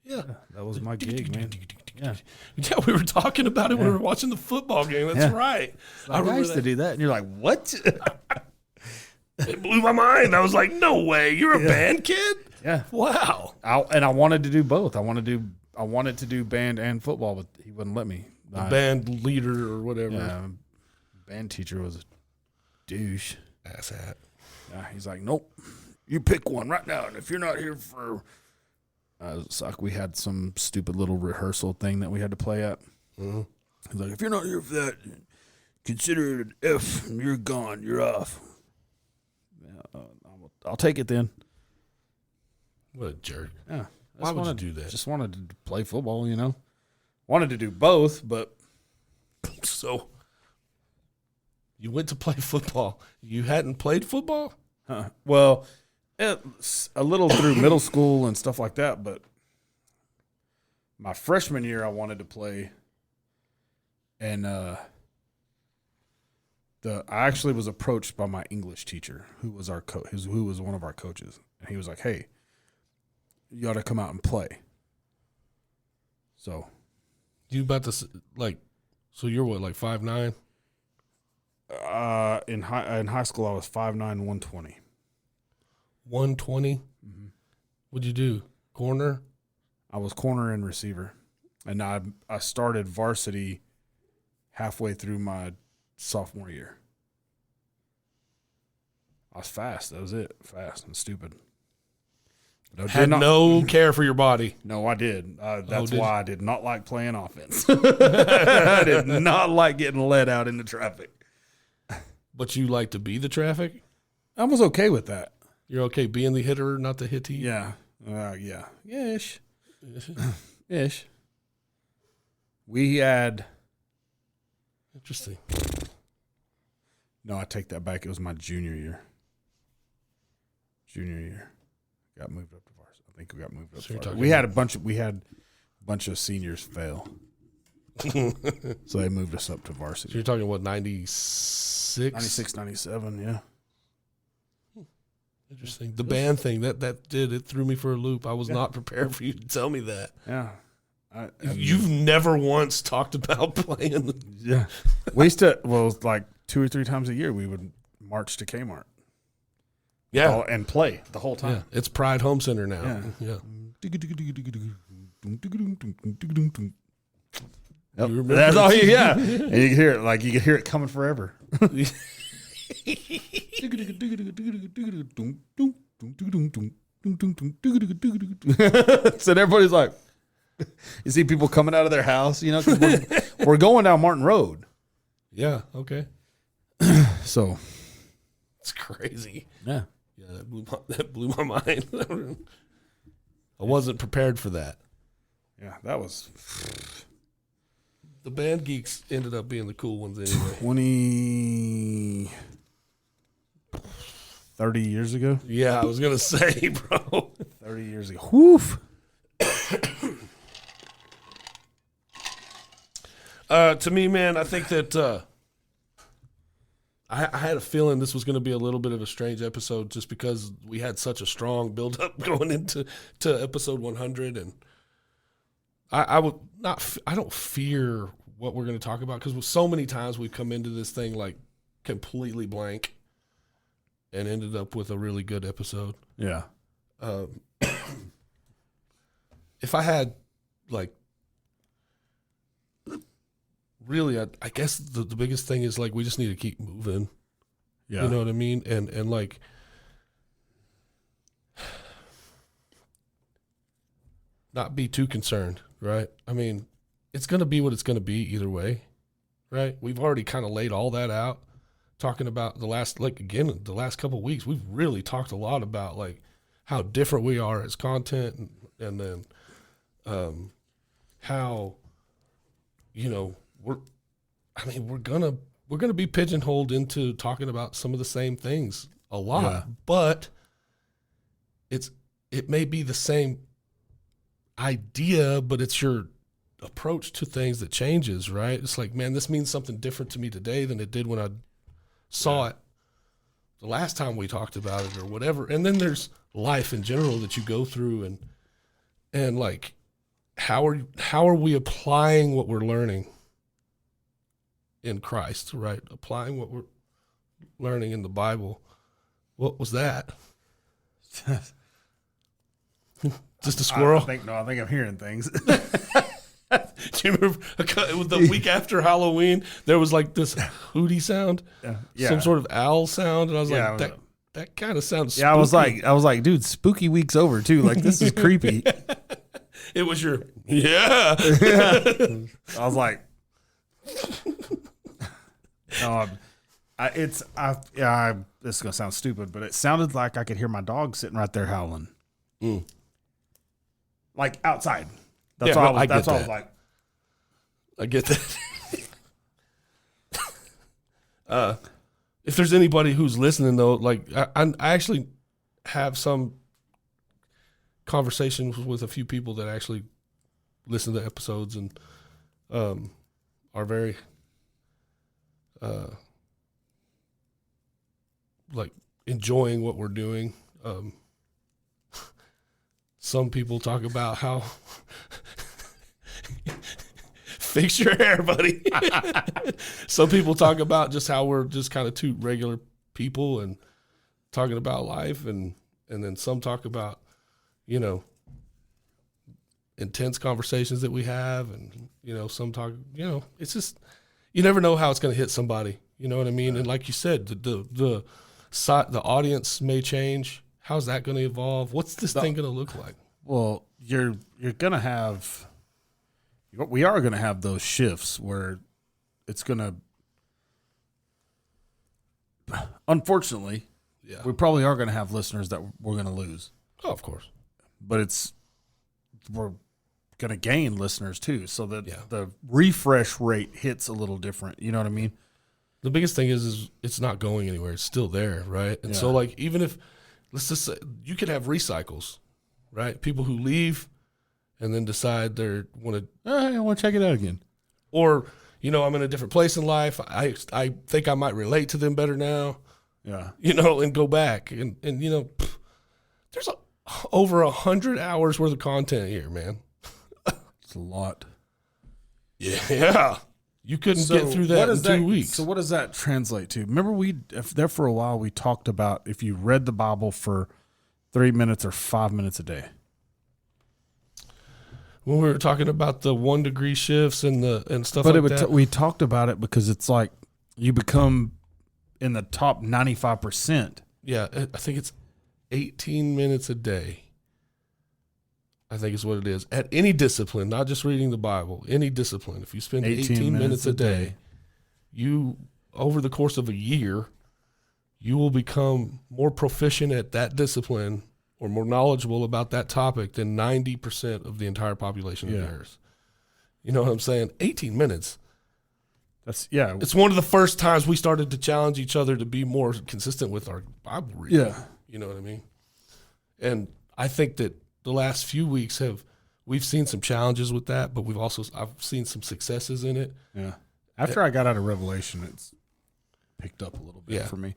Yeah. That was my gig, man. Yeah. Yeah, we were talking about it when we were watching the football game. That's right. I used to do that. And you're like, what? It blew my mind. I was like, no way. You're a band kid? Yeah. Wow. I wanted to do both. I wanted to do band and football, but he wouldn't let me. Band leader or whatever. Yeah. Band teacher was a douche. Asshat. Yeah, he's like, nope. You pick one right now. And if you're not here for... it's like we had some stupid little rehearsal thing that we had to play at. Mm-hmm. He's like, if you're not here for that, consider it an F. And you're gone. You're off. Yeah, I'll take it then. What a jerk. Yeah. Why would you do that? Just wanted to play football, you know. Wanted to do both, but... So, you went to play football. You hadn't played football? Well, it's a little through middle school and stuff like that, but my freshman year I wanted to play, and I actually was approached by my English teacher, who was our who was one of our coaches, and he was like, "Hey, you ought to come out and play." So, You about to so you're what, like 5'9"? in high school, I was 5'9", 120. 120. Mm-hmm. What'd you do? Corner? I was corner and receiver, and I started varsity halfway through my sophomore year. I was fast. That was it. Fast and stupid. But I Had no care for your body. No, I did. That's did why I did not like playing offense. I did not like getting led out into traffic. But you like to be the traffic? I was okay with that. You're okay being the hitter, not the hittee? Yeah. Yeah. Ish. Ish. We had. Interesting. No, I take that back. It was my junior year. Got moved up to varsity. I think we got moved up to varsity. We had a bunch of seniors fail. So they moved us up to varsity. So you're talking what, 96? 96, 97, yeah. Interesting. The band thing, it threw me for a loop. I was not prepared for you to tell me that. Yeah. You've never once talked about playing. Yeah. We used to, like 2 or 3 times a year, we would march to Kmart. Yeah. And play the whole time. Yeah. It's Pride Home Center now. Yeah. Yep. That's all you, yeah. And you can hear it, you can hear it coming forever. So everybody's like, you see people coming out of their house, 'cause we're going down Martin Road. Yeah. Okay. So It's crazy. yeah. Yeah, that blew my mind. I wasn't prepared for that. Yeah, that was The band geeks ended up being the cool ones anyway. 30 years ago. Yeah, I was gonna say, bro. 30 years ago. Woof. To me, man, I think that I had a feeling this was going to be a little bit of a strange episode just because we had such a strong build-up going into episode 100, and I don't fear what we're going to talk about because so many times we've come into this thing like completely blank and ended up with a really good episode. Yeah. If I had really, I guess the biggest thing is we just need to keep moving. Yeah. You know what I mean? And not be too concerned, right? I mean, it's going to be what it's going to be either way, right? We've already kind of laid all that out, talking about the last couple of weeks. We've really talked a lot about how different we are as content, and then how we're gonna be pigeonholed into talking about some of the same things a lot, but it may be the same idea, but it's your approach to things that changes, right? It's man, this means something different to me today than it did when I saw it the last time we talked about it or whatever. And then there's life in general that you go through, and how are we applying what we're learning in Christ, right? Applying what we're learning in the Bible. What was that? Just a squirrel? I think I'm hearing things. Do you remember it was the week after Halloween? There was this hootie sound, some sort of owl sound, and I was that kind of sounds. Yeah, spooky. I was like, dude, spooky week's over too. This is creepy. It was your yeah. I was like, no, this is gonna sound stupid, but it sounded like I could hear my dog sitting right there howling, outside. That's all. I was like. I get that. If there's anybody who's listening though, I actually have some conversations with a few people that actually listen to episodes and are very like enjoying what we're doing. Some people talk about how fix your hair, buddy. Some people talk about just how we're just kind of two regular people and talking about life, and then some talk about, you know, intense conversations that we have, and, you know, some talk, you know, it's just, you never know how it's going to hit somebody, you know what I mean? And like you said, the audience may change. How's that going to evolve? What's this thing going to look like? Well, you're going to have, we are going to have those shifts where it's going to, unfortunately, Yeah. we probably are going to have listeners that we're going to lose. Oh, of course. But we're going to gain listeners too, so that Yeah. the refresh rate hits a little different. You know what I mean? The biggest thing is it's not going anywhere. It's still there, right? And so, Yeah. like, even if, let's just say, you could have recycles, right? People who leave and then decide they want to, I want to check it out again. or, you know, I'm in a different place in life. I think I might relate to them better now, Yeah. you know, and go back. And you know, there's over 100 hours worth of content here, man. It's a lot. Yeah. You couldn't get through that in 2 weeks. So what does that translate to? Remember, there for a while we talked about if you read the Bible for 3 minutes or 5 minutes a day. When we were talking about the 1 degree shifts and stuff But like that. we talked about it because it's like you become in the top 95%. Yeah, I think it's 18 minutes a day. I think is what it is. At any discipline, not just reading the Bible, any discipline. If you spend 18 minutes a day, you, over the course of a year, you will become more proficient at that discipline or more knowledgeable about that topic than 90% of the entire population of the earth. You know what I'm saying? 18 minutes. Yeah. It's one of the first times we started to challenge each other to be more consistent with our Bible reading. Yeah. You know what I mean? And I think that the last few weeks we've seen some challenges with that, but I've seen some successes in it. Yeah. After I got out of Revelation, it's picked up a little bit for me.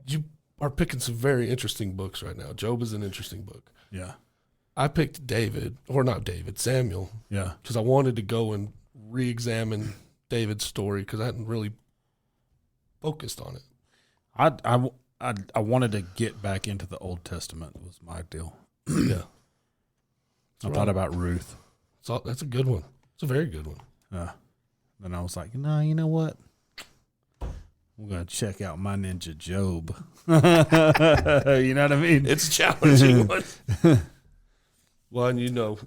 You are picking some very interesting books right now. Job is an interesting book. Yeah. I picked Samuel. Yeah. Because I wanted to go and re-examine David's story because I hadn't really focused on it. I wanted to get back into the Old Testament was my deal. Yeah. I thought about Ruth. So that's a good one. It's a very good one. Then I was like, no, you know what? I'm going to check out my ninja Job. You know what I mean? It's a challenging one. Well, and you know,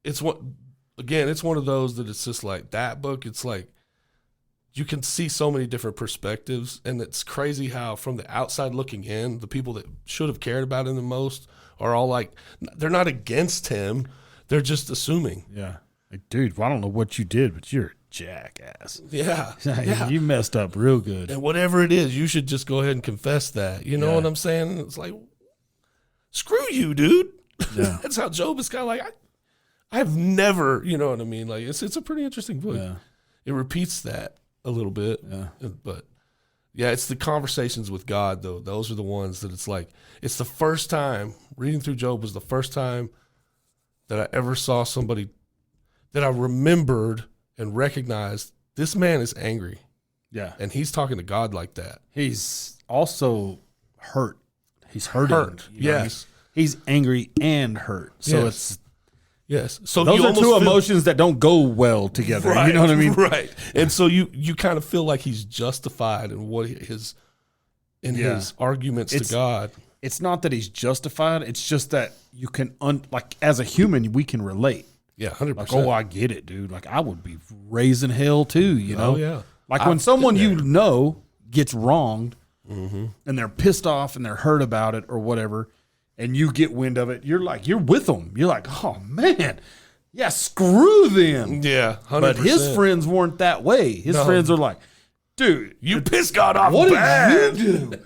it's one of those that it's just like that book. It's like you can see so many different perspectives, and it's crazy how from the outside looking in, the people that should have cared about him the most are all like, they're not against him. They're just assuming. Yeah. Like, dude, well, I don't know what you did, but you're a jackass. Yeah. You messed up real good. And whatever it is, you should just go ahead and confess that. You know what I'm saying? It's like, screw you, dude. Yeah. That's how Job is kind of like, I've never, you know what I mean? Like, it's a pretty interesting book. Yeah. It repeats that a little bit. Yeah. But, yeah, it's the conversations with God, though. Those are the ones that it's like, it's the first time, reading through Job was the first time that I ever saw somebody that I remembered and recognized this man is angry. Yeah. And he's talking to God like that. He's also hurt. He's hurting. You know what I mean? Yes. He's angry and hurt. So Yes. So those you are two emotions that don't go well together. Right, you know what I mean? Right. And so you kind of feel like he's justified in what his arguments to God. It's not that he's justified. It's just that you can, like, as a human, we can relate. Yeah, 100%. Like, oh, I get it, dude. Like, I would be raising hell too, you know? Oh, yeah. Like, when someone been you there. know gets wronged and they're pissed off and they're hurt about it or whatever, and you get wind of it, you're with them. You're like, oh, man. Yeah, screw them. Yeah, 100%. But his friends weren't that way. His friends are like, dude, you pissed God off what bad. did you do?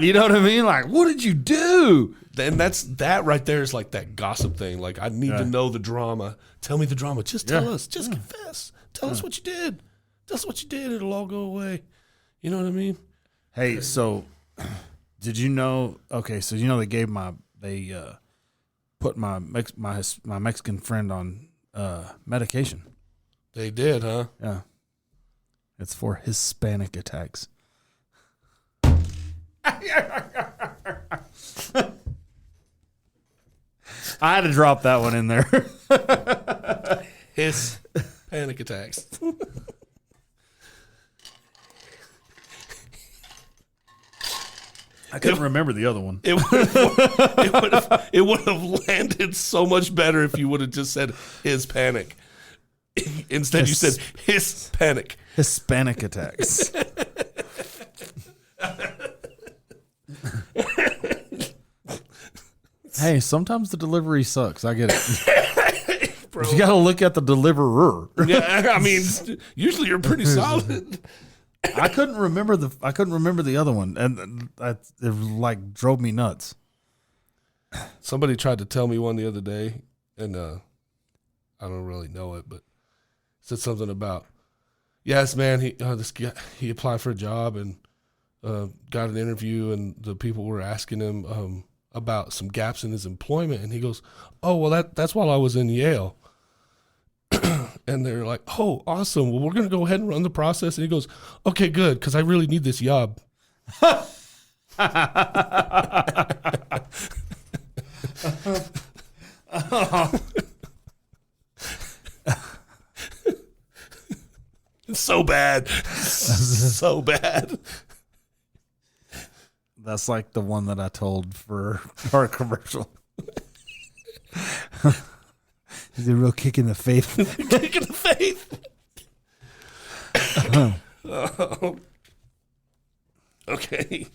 You know what I mean? Like, what did you do? And that right there is like that gossip thing. Like, I need to know the drama. Tell me the drama. Just tell us. Just confess. Tell us what you did. Tell us what you did. It'll all go away. You know what I mean? Hey, so Did you know? Okay, so they put my Mexican friend on medication. They did, huh? Yeah, it's for Hispanic attacks. I had to drop that one in there. His panic attacks. I couldn't remember the other one. It would have landed so much better if you would have just said his panic. Instead, you said his panic. Hispanic attacks. Hey, sometimes the delivery sucks. I get it. Bro. You got to look at the deliverer. Yeah, I mean, usually you're pretty solid. I couldn't remember the other one, and it like drove me nuts. Somebody tried to tell me one the other day, and I don't really know it, but said something about, yes, man, this guy, he applied for a job and got an interview, and the people were asking him about some gaps in his employment, and he goes, "Oh, well, that's while I was in Yale." And they're like, "Oh, awesome. Well, we're going to go ahead and run the process." And he goes, "Okay, good, because I really need this job." It's so bad. So bad. That's like the one that I told for our commercial. Is it a real kick in the face? Kick in the face. Okay.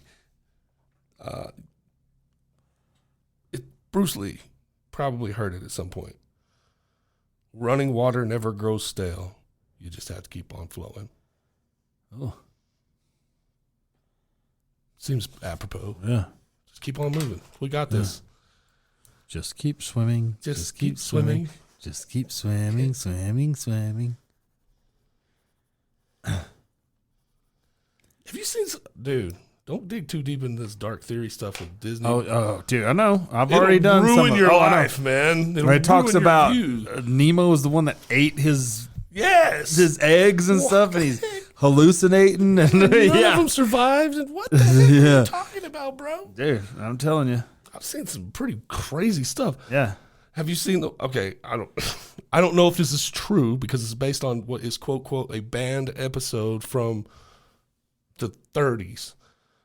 Bruce Lee probably heard it at some point. Running water never grows stale. You just have to keep on flowing. Oh, seems apropos. Yeah. Just keep on moving. We got this. Just keep swimming. Just keep swimming. Just keep swimming, swimming. Have you seen, dude? Don't dig too deep into this dark theory stuff with Disney. Oh, dude, I know. I've It'll already done ruin some. your I know. life, man. It'll It talks ruin your about views. Nemo is the one that ate his eggs and What stuff, and the he's heck? hallucinating. And None of yeah, them survived. And what the heck are Yeah. you talking about, bro? dude, I'm telling you. I've seen some pretty crazy stuff. Yeah. Have you seen the? Okay, I don't know if this is true because it's based on what is quote quote a banned episode from the 30s.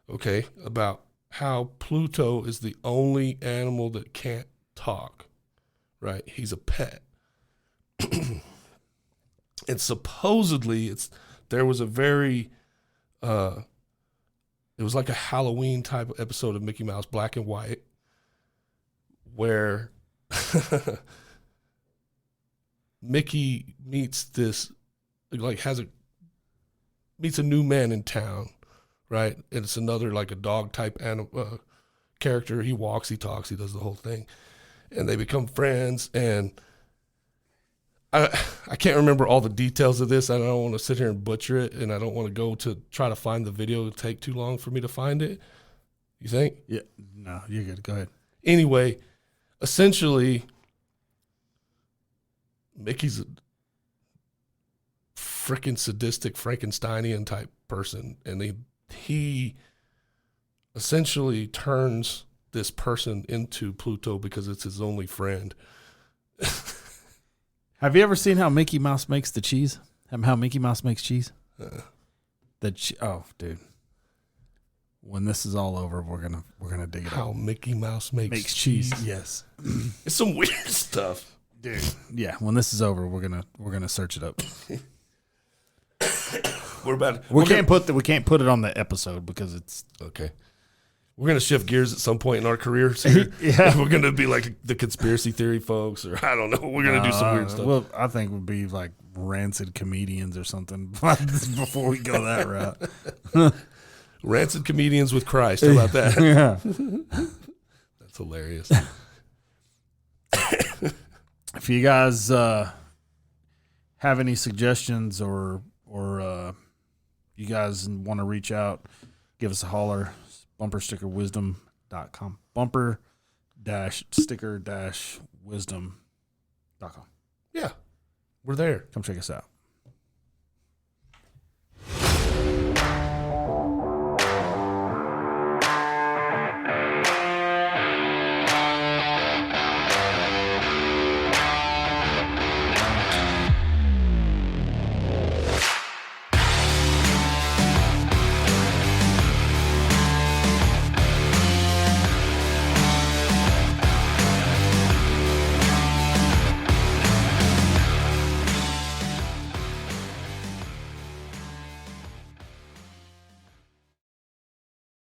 Okay, about how Pluto is the only animal that can't talk. Right, he's a pet, and supposedly there was a very it was like a Halloween type of episode of Mickey Mouse, black and white, where Mickey meets meets a new man in town, right? And it's another like a dog type character. He walks, he talks, he does the whole thing, and they become friends. And I can't remember all the details of this. I don't want to sit here and butcher it, and I don't want to go to try to find the video. It'll take too long for me to find it. You think? Yeah. No, you're good. Go ahead. Anyway, essentially, Mickey's a freaking sadistic Frankensteinian type person, and he essentially turns this person into Pluto because it's his only friend. Have you ever seen how Mickey Mouse makes the cheese? How Mickey Mouse makes cheese? Oh, dude. When this is all over, we're gonna dig it How out. Mickey Mouse makes cheese. Yes. It's some weird stuff. Dude. Yeah, when this is over, we're gonna search it up. We can't put it on the episode because it's okay. We're gonna shift gears at some point in our careers here. Yeah. We're gonna be like the conspiracy theory folks, or I don't know. We're gonna do some weird stuff. Well, I think we'd be like rancid comedians or something before we go that route. Rancid comedians with Christ. How about that? Yeah. That's hilarious. If you guys have any suggestions or you guys want to reach out, give us a holler. bumperstickerwisdom.com. Bumper-sticker-wisdom.com. Yeah, we're there. Come check us out.